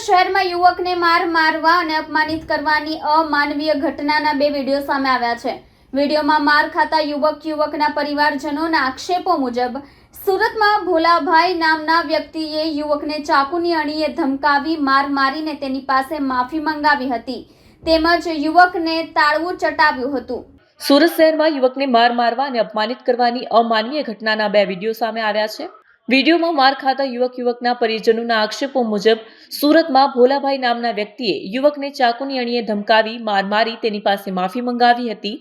શહેરમાં યુવકને મારવા અને અપમાનિત કરવાની અમાનવીય ઘટનાના 2 વિડીયો સામે આવ્યા છે। વિડીયોમાં માર ખાતા યુવકના પરિવારજનોના આક્ષેપો મુજબ સુરતમાં ભોલાભાઈ નામના વ્યક્તિએ યુવકને ચાકુની અણીએ ધમકાવી મારીને તેની પાસે માફી મંગાવી હતી તેમજ યુવકને તાળવું ચટાવ્યું હતું। સુરત શહેરમાં યુવકને મારવા અને અપમાનિત કરવાની અમાનવીય ઘટનાના 2 વિડીયો સામે આવ્યા છે। વિડીયોમાં માર ખાતા યુવકના પરિજનોના આક્ષેપો મુજબ સુરતમાં ભોલાભાઈ નામના વ્યક્તિએ યુવકને ચાકુની અણીએ ધમકાવી મારી તેની પાસે માફી મંગાવી હતી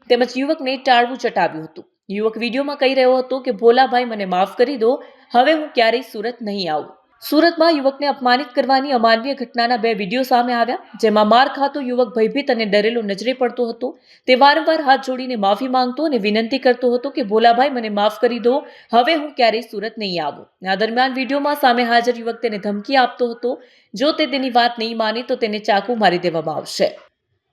તેમજ યુવકને ટાળવું ચટાવ્યું હતું। યુવક વિડીયોમાં કહી રહ્યો હતો કે ભોલાભાઈ મને માફ કરી દો, હવે હું ક્યારેય સુરત નહીં આવું। સુરતમાં યુવકને અપમાનિત કરવાની અમાનવીય ઘટનાના 2 વિડીયો સામે આવ્યા, જેમાં માર ખાતો યુવક ભયભીત અને ડરેલો નજરે પડતો હતો। તે વારંવાર હાથ જોડીને માફી માંગતો અને વિનંતી કરતો હતો કે ભોલાભાઈ મને માફ કરી દો, હવે હું ક્યારેય સુરત નહીં આવું। આ દરમિયાન વિડીયોમાં સામે હાજર યુવક તેને ધમકી આપતો હતો, જો તે તેની વાત નહીં માને તો તેને ચાકુ મારી દેવામાં આવશે।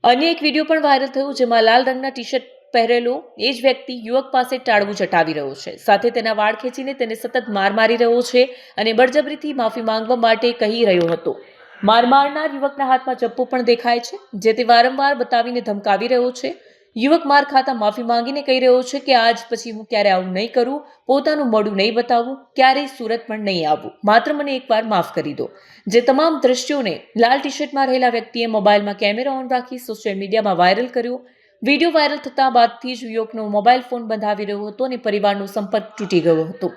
અન્ય એક વિડીયો પણ વાયરલ થયો, જેમાં લાલ રંગના ટી-શર્ટ પહેરેલો એ જ વ્યક્તિ યુવક પાસે ટાળવું ચટાવી રહ્યો છે, સાથે તેના વાળ ખેંચીને તેને સતત મારી રહ્યો છે અને બળજબરીથી માફી માંગવા માટે કહી રહ્યો હતો। મારનાર યુવકના હાથમાં ચપ્પુ પણ દેખાય છે, જે તે વારંવાર બતાવીને ધમકાવી રહ્યો છે। યુવક માર ખાતા માફી માંગીને કહી રહ્યો છે કે આજ પછી હું ક્યારે આવું નહીં કરું, પોતાનું મોઢું નહીં બતાવું, ક્યારેય સુરત પણ નહીં આવું, માત્ર મને એકવાર માફ કરી દો। જે તમામ દ્રશ્યોને લાલ ટી-શર્ટમાં રહેલા વ્યક્તિએ મોબાઈલમાં કેમેરા ઓન રાખી સોશિયલ મીડિયામાં વાયરલ કર્યો। વિડીયો વાયરલ થતા બાદથી જ યુવકનો મોબાઈલ ફોન બંધાવી રહ્યો હતો અને પરિવારનો સંપર્ક તૂટી ગયો હતો।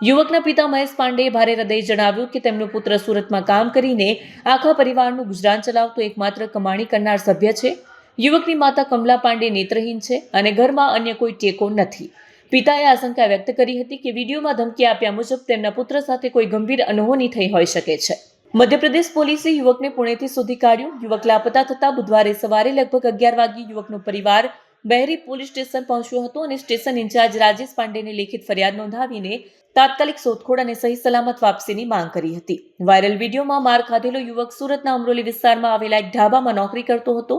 યુવકના પિતા મહેશ પાંડેએ ભારે હૃદયે જણાવ્યું કે તેમનો પુત્ર સુરતમાં કામ કરીને આખા પરિવારનું ગુજરાન ચલાવતો એકમાત્ર કમાણી કરનાર સભ્ય છે। યુવકની માતા કમલા પાંડે નેત્રહીન છે અને ઘરમાં અન્ય કોઈ ટેકો નથી। પિતાએ આશંકા વ્યક્ત કરી હતી કે વિડીયોમાં ધમકી આપ્યા મુજબ તેમના પુત્ર સાથે કોઈ ગંભીર અનહોની થઈ હોઈ શકે છે। મધ્યપ્રદેશ પોલીસે યુવકને પુણેથી શોધી કાઢ્યો। યુવક લાપતા થતા બુધવારે સવારે લગભગ 11 વાગ્યે યુવકનો પરિવાર બહેરી પોલીસ સ્ટેશન પહોંચ્યો હતો અને સ્ટેશન ઇન્ચાર્જ રાજેશ પાંડેને લેખિત ફરિયાદ નોંધાવીને તાત્કાલિક શોધખોળ અને સહી સલામત વાપસીની માંગ કરી હતી। વાયરલ વિડીયોમાં માર ખાધેલો યુવક સુરતના અમરોલી વિસ્તારમાં આવેલા એક ઢાબામાં નોકરી કરતો હતો।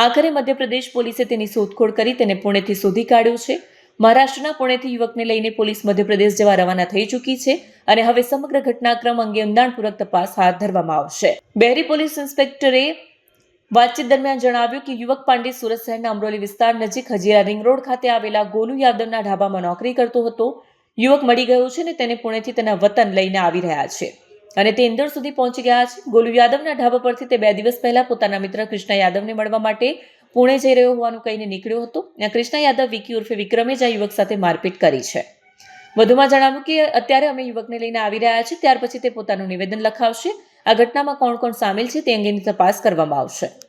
આખરે મધ્યપ્રદેશ પોલીસે તેની શોધખોળ કરી તેને પુણેથી શોધી કાઢ્યો છે। મહારાષ્ટ્રના પુણેથી યુવકને લઈને પોલીસ મધ્યપ્રદેશ જવા રવાના થઈ ચૂકી છે અને હવે સમગ્ર ઘટનાક્રમ અંગે ઊંડાણપૂર્વક તપાસ હાથ ધરવામાં આવશે। બહેરી પોલીસ ઇન્સ્પેક્ટરે વાતચીત દરમિયાન જણાવ્યું કે યુવક પાંડે સુરત શહેરના અમરોલી વિસ્તાર નજીક હજીરા રિંગ રોડ ખાતે આવેલા ગોલુ યાદવના ઢાબામાં નોકરી કરતો હતો। યુવક મળી ગયો છે અને તેને પુણેથી તેના વતન લઈને આવી રહ્યા છે અને તે ઇન્દોર સુધી પહોંચી ગયા છે। ગોલુ યાદવના ઢાબા પરથી તે 2 દિવસ પહેલા પોતાના મિત્ર કૃષ્ણા યાદવને મળવા માટે પુણે જઈ રહ્યો હોવાનું કહીને નીકળ્યો હતો। કૃષ્ણા યાદવ વિકી ઉર્ફે વિક્રમે જ આ યુવક સાથે મારપીટ કરી છે। વધુમાં જણાવ્યું કે અત્યારે અમે યુવકને લઈને આવી રહ્યા છીએ, ત્યાર પછી તે પોતાનું નિવેદન લખાવશે। આ ઘટનામાં કોણ સામેલ છે તે અંગેની તપાસ કરવામાં આવશે।